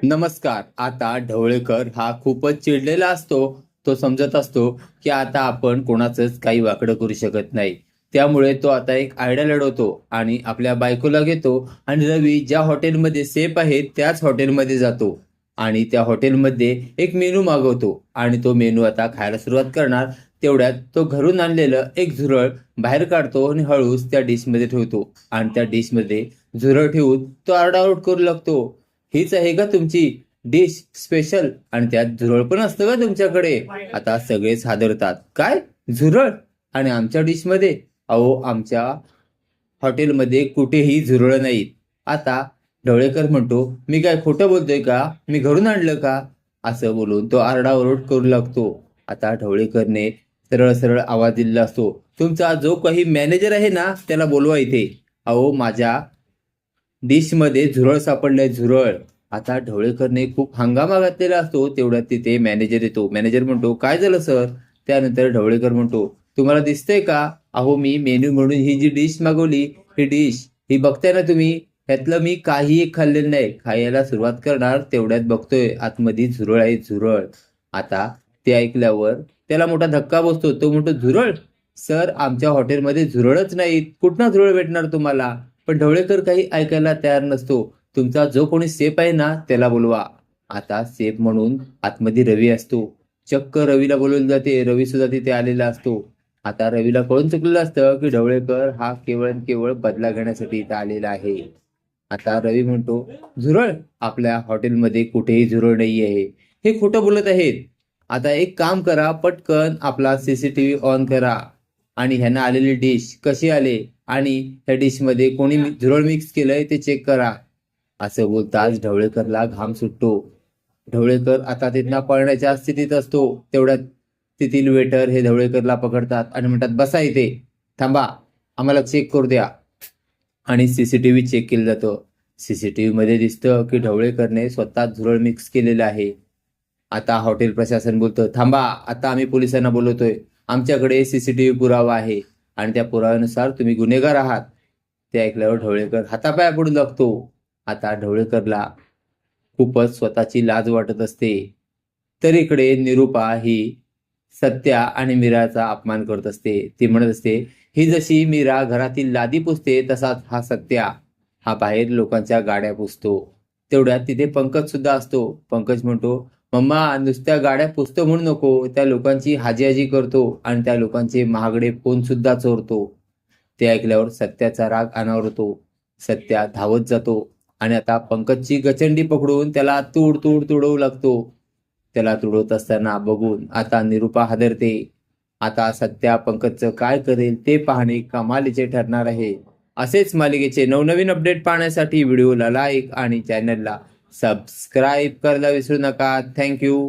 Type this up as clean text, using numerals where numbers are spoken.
नमस्कार. आता ढवळेकर हा खूपच चिडलेला असतो. तो समजत असतो की आता आपण कोणाचंच काही वाकडं करू शकत नाही. त्यामुळे तो आता एक आयडिया लढवतो आणि आपल्या बायकोला घेतो आणि रवी ज्या हॉटेलमध्ये सेफ आहे त्याच हॉटेलमध्ये जातो आणि त्या हॉटेलमध्ये एक मेनू मागवतो आणि तो मेनू आता खायला सुरुवात करणार. तेवढ्यात तो घरून आणलेलं एक झुरळ बाहेर काढतो आणि हळूच त्या डिशमध्ये ठेवतो आणि त्या डिशमध्ये झुरळ ठेवून तो आरडाओरड करू लागतो. हीच आहे का तुमची डिश स्पेशल आणि त्यात झुरळ पण असतं का तुमच्याकडे? आता सगळेच हादरतात. काय झुरळ? आणि आमच्या डिश मध्ये? अहो, आमच्या हॉटेलमध्ये कुठेही झुरळ नाहीत. आता ढवळेकर म्हणतो, मी काय खोटं बोलतोय का? मी घरून आणलं का? असं बोलून तो आरडाओरड करू लागतो. आता ढवळेकरने सरळ सरळ आवाज दिलेला असतो, तुमचा जो काही मॅनेजर आहे ना त्याला बोलवा इथे. अहो, माझ्या डिशमध्ये झुरळ सापडलंय, झुरळ. आता ढवळेकरने खूप हंगामा घातलेला असतो. तेवढ्यात तिथे मॅनेजर येतो. मॅनेजर म्हणतो, काय झालं सर? त्यानंतर ढवळेकर म्हणतो, तुम्हाला दिसतंय का? अहो, मी मेन्यू म्हणून ही जी डिश मागवली, ही डिश ही बघताय ना तुम्ही, ह्यातलं मी काही एक खाल्लेलं नाही. खायला सुरुवात करणार तेवढ्यात बघतोय आतमध्ये झुरळ आहे, झुरळ. आता ते ऐकल्यावर त्याला मोठा धक्का बसतो. तो म्हणतो, झुरळ? सर, आमच्या हॉटेलमध्ये झुरळच नाहीत. कुठनं झुरळ भेटणार तुम्हाला? पण ढवळेकर काही ऐकायला तयार नसतो. तुमचा जो कोणी सेफ आहे ना त्याला बोलवा. आता सेफ म्हणून आतमध्ये रवी असतो. चक्क रवीला बोलवले जाते. रवी सुद्धा तिथे आलेला असतो. आता रवीला कळून चुकलेलं असतं की ढवळेकर हा केवळ आणि केवळ बदला घेण्यासाठी इथं आलेला आहे. आता रवी म्हणतो, झुरळ? आपल्या हॉटेलमध्ये कुठेही झुरळ नाही आहे. हे खोटं बोलत आहेत. आता एक काम करा, पटकन आपला सीसीटीव्ही ऑन करा आणि ह्यांना आलेली डिश कशी आले आणि त्या डिशमध्ये कोणी झुरळ मिक्स केलंय ते चेक करा. असं बोलताच ढवळेकरला घाम सुटतो. ढवळेकर आता तिथनं पळण्याच्या स्थितीत असतो. तेवढ्यात तेथील वेटर हे ढवळेकरला पकडतात आणि म्हणतात, बसा इथे, थांबा, आम्हाला चेक करू द्या. आणि सीसीटीव्ही चेक केलं जातं. सीसीटीव्ही मध्ये दिसतं की ढवळेकरने स्वतः झुरळ मिक्स केलेलं आहे. आता हॉटेल प्रशासन बोलतं, थांबा, आता आम्ही पोलिसांना बोलवतोय. आमच्याकडे सीसीटीव्ही पुरावा आहे आणि त्या पुराव्यानुसार तुम्ही गुन्हेगार आहात. ते ऐकल्यावर ढवळेकर हातापाया पडू लागतो. आता ढवळेकरला खूपच स्वतःची लाज वाटत असते. तर इकडे निरूपा ही सत्या आणि मीराचा अपमान करत असते. ती म्हणत असते, ही जशी मीरा घरातील लादी पुसते तसाच हा सत्या हा बाहेर लोकांच्या गाड्या पुसतो. तेवढ्यात तिथे पंकज सुद्धा असतो. पंकज म्हणतो, मम्मा, नुसत्या गाड्या पुसतो म्हणू नको, त्या लोकांची हाजी करतो आणि त्या लोकांचे महागडे फोन सुद्धा चोरतो. ते ऐकल्यावर सत्याचा राग अनावर होतो. सत्या धावत जातो आणि आता पंकजची गचंडी पकडून त्याला तूड तूड तुडवू लागतो. त्याला तुडवत असताना बघून आता निरूपा हादरते. आता सत्या पंकजचं काय करेल ते पाहणे कमालीचे ठरणार आहे. असेच मालिकेचे नवनवीन अपडेट पाहण्यासाठी व्हिडिओला लाईक आणि चॅनलला सबस्क्राईब करायला विसरू नका. थँक्यू.